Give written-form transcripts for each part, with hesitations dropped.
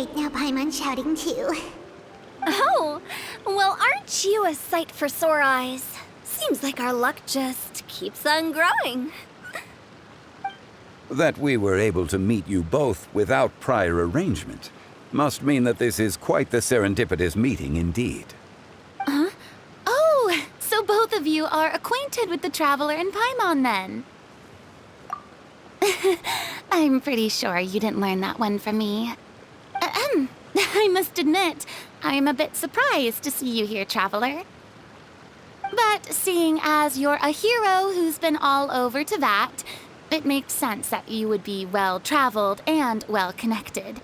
Great, now Paimon's shouting too. Oh, well, aren't you a sight for sore eyes? Seems like our luck just keeps on growing. That we were able to meet you both without prior arrangement must mean that this is quite the serendipitous meeting indeed. Huh? Oh, so both of you are acquainted with the Traveler and Paimon then? I'm pretty sure you didn't learn that one from me. I must admit, I'm a bit surprised to see you here, Traveler. But seeing as you're a hero who's been all over Teyvat, it makes sense that you would be well-traveled and well-connected.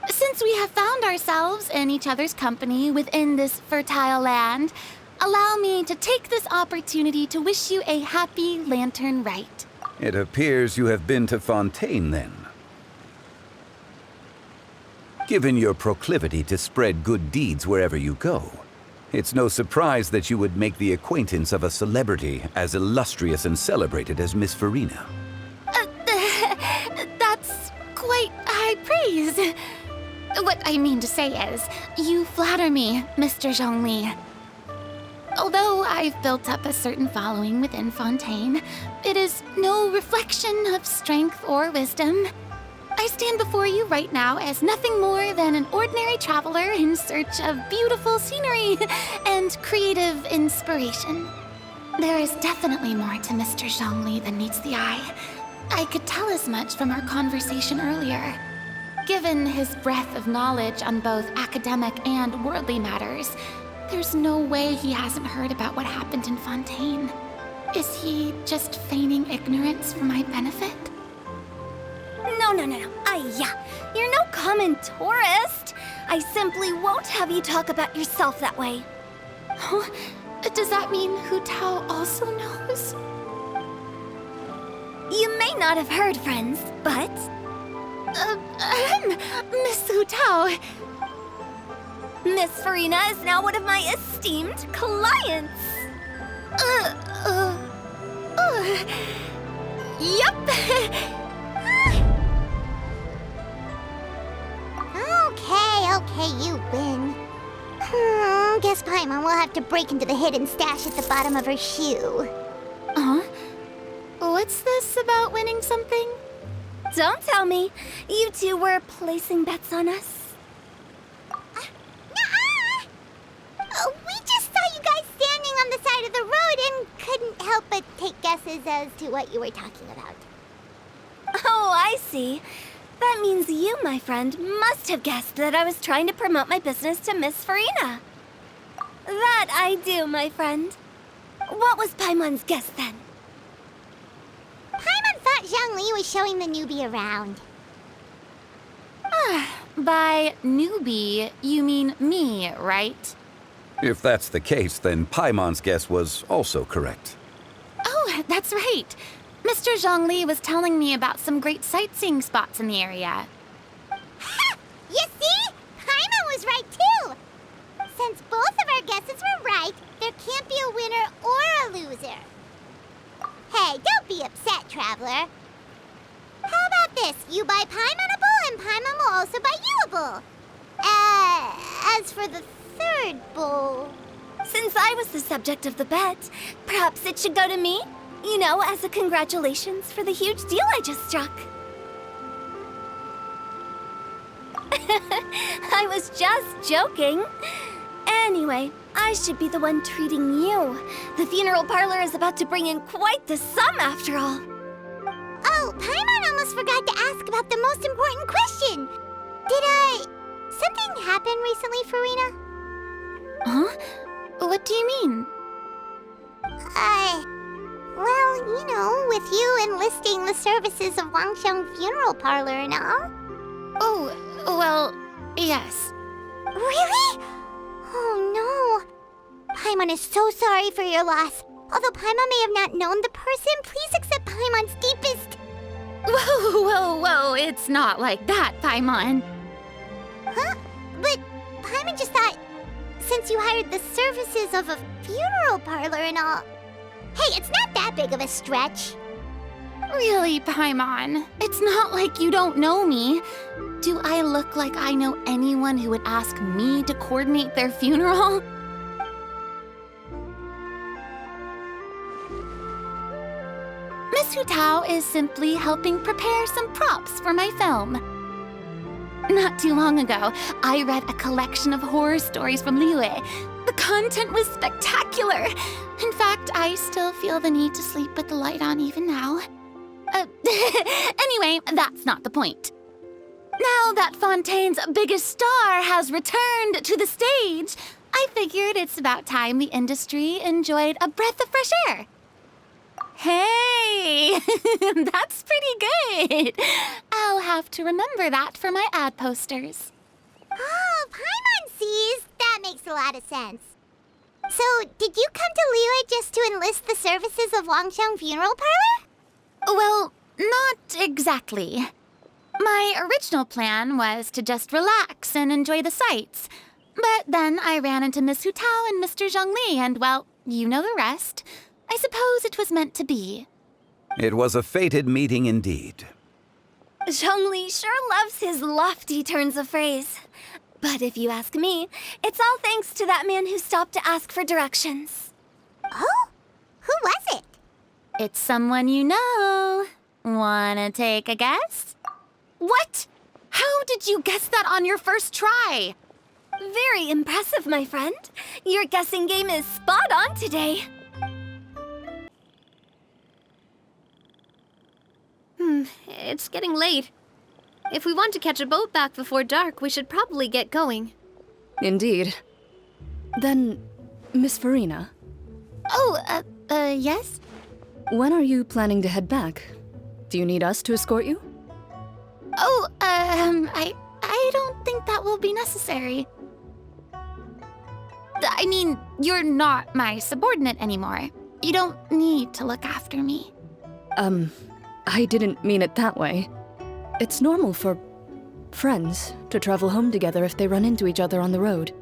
Since we have found ourselves in each other's company within this fertile land, allow me to take this opportunity to wish you a happy lanternrite. It appears you have been to Fontaine, then. Given your proclivity to spread good deeds wherever you go, it's no surprise that you would make the acquaintance of a celebrity as illustrious and celebrated as Miss Furina. That's quite high praise. What I mean to say is, you flatter me, Mr. Zhongli. Although I've built up a certain following within Fontaine, it is no reflection of strength or wisdom. I stand before you right now as nothing more than an ordinary traveler in search of beautiful scenery and creative inspiration. There is definitely more to Mr. Zhongli than meets the eye. I could tell as much from our conversation earlier. Given his breadth of knowledge on both academic and worldly matters, there's no way he hasn't heard about what happened in Fontaine. Is he just feigning ignorance for my benefit? No. You're no common tourist. I simply won't have you talk about yourself that way. Huh? Does that mean Hutao also knows? You may not have heard, friends, but... Miss Hutao. Miss Furina is now one of my esteemed clients. Yup. Okay, you win. Guess Paimon will have to break into the hidden stash at the bottom of her shoe. Huh? What's this about winning something? Don't tell me. You two were placing bets on us. Nuh-uh! We just saw you guys standing on the side of the road and couldn't help but take guesses as to what you were talking about. Oh, I see. That means you, my friend, must have guessed that I was trying to promote my business to Miss Furina. That I do, my friend. What was Paimon's guess then? Paimon thought Zhongli was showing the newbie around. By newbie, you mean me, right? If that's the case, then Paimon's guess was also correct. Oh, that's right. Mr. Zhongli was telling me about some great sightseeing spots in the area. Ha! You see? Paimon was right too! Since both of our guesses were right, there can't be a winner or a loser. Hey, don't be upset, Traveler. How about this? You buy Paimon a bowl, and Paimon will also buy you a bowl. As for the third bowl... Since I was the subject of the bet, perhaps it should go to me? You know, as a congratulations for the huge deal I just struck. I was just joking. Anyway, I should be the one treating you. The funeral parlor is about to bring in quite the sum after all. Oh, Paimon almost forgot to ask about the most important question. Something happen recently, Furina? Huh? What do you mean? Well, you know, with you enlisting the services of Wangsheng Funeral Parlor and all. Oh, well, yes. Really? Oh no. Paimon is so sorry for your loss. Although Paimon may have not known the person, please accept Paimon's deepest... Whoa, it's not like that, Paimon. Huh? But Paimon just thought, since you hired the services of a funeral parlor and all... Hey, it's not that big of a stretch. Really, Paimon, it's not like you don't know me. Do I look like I know anyone who would ask me to coordinate their funeral? Miss Hutao is simply helping prepare some props for my film. Not too long ago, I read a collection of horror stories from Liyue. The content was spectacular. In fact, I still feel the need to sleep with the light on even now. Anyway, that's not the point. Now that Fontaine's biggest star has returned to the stage, I figured it's about time the industry enjoyed a breath of fresh air. Hey, that's pretty good. I'll have to remember that for my ad posters. Oh, Paimon sees. That makes a lot of sense. So, did you come to Liyue just to enlist the services of Longsheng Funeral Parlor? Well, not exactly. My original plan was to just relax and enjoy the sights. But then I ran into Miss Hutao and Mr. Zhongli, and well, you know the rest. I suppose it was meant to be. It was a fated meeting indeed. Zhongli sure loves his lofty turns of phrase. But if you ask me, it's all thanks to that man who stopped to ask for directions. Oh? Who was it? It's someone you know. Wanna take a guess? What? How did you guess that on your first try? Very impressive, my friend. Your guessing game is spot on today. It's getting late. If we want to catch a boat back before dark, we should probably get going. Indeed. Then, Miss Furina, Oh, yes? when are you planning to head back? Do you need us to escort you? Oh, I don't think that will be necessary. I mean, you're not my subordinate anymore. You don't need to look after me. I didn't mean it that way. It's normal for friends to travel home together if they run into each other on the road.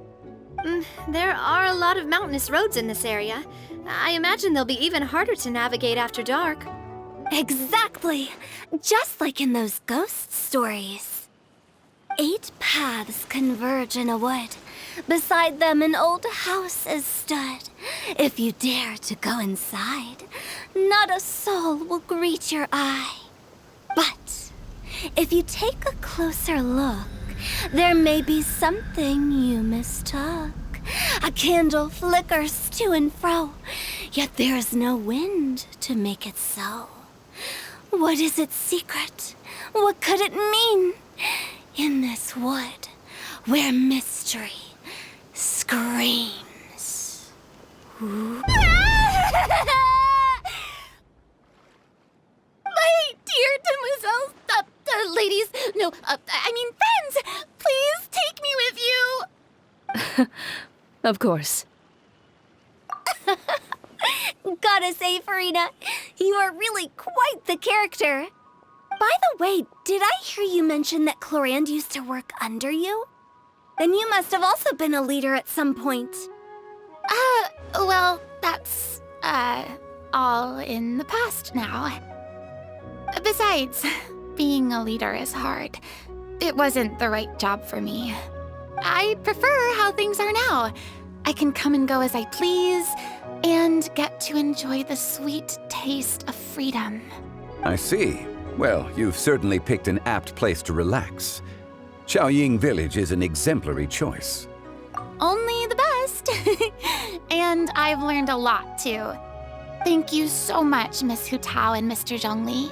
There are a lot of mountainous roads in this area. I imagine they'll be even harder to navigate after dark. Exactly. Just like in those ghost stories. 8 paths converge in a wood. Beside them an old house is stood. If you dare to go inside, not a soul will greet your eye. But if you take a closer look, there may be something you mistook. A candle flickers to and fro, yet there is no wind to make it so. What is its secret? What could it mean? In this wood, where mystery screams. My dear demoiselles, ladies, no, I mean friends, please take me with you. Of course. Gotta say, Furina, you are really quite the character. By the way, did I hear you mention that Clorand used to work under you? Then you must have also been a leader at some point. Well, that's, all in the past now. Besides, being a leader is hard. It wasn't the right job for me. I prefer how things are now. I can come and go as I please, and get to enjoy the sweet taste of freedom. I see. Well, you've certainly picked an apt place to relax. Xiaoying Village is an exemplary choice. Only the best. And I've learned a lot, too. Thank you so much, Miss Hutao and Mr. Zhongli.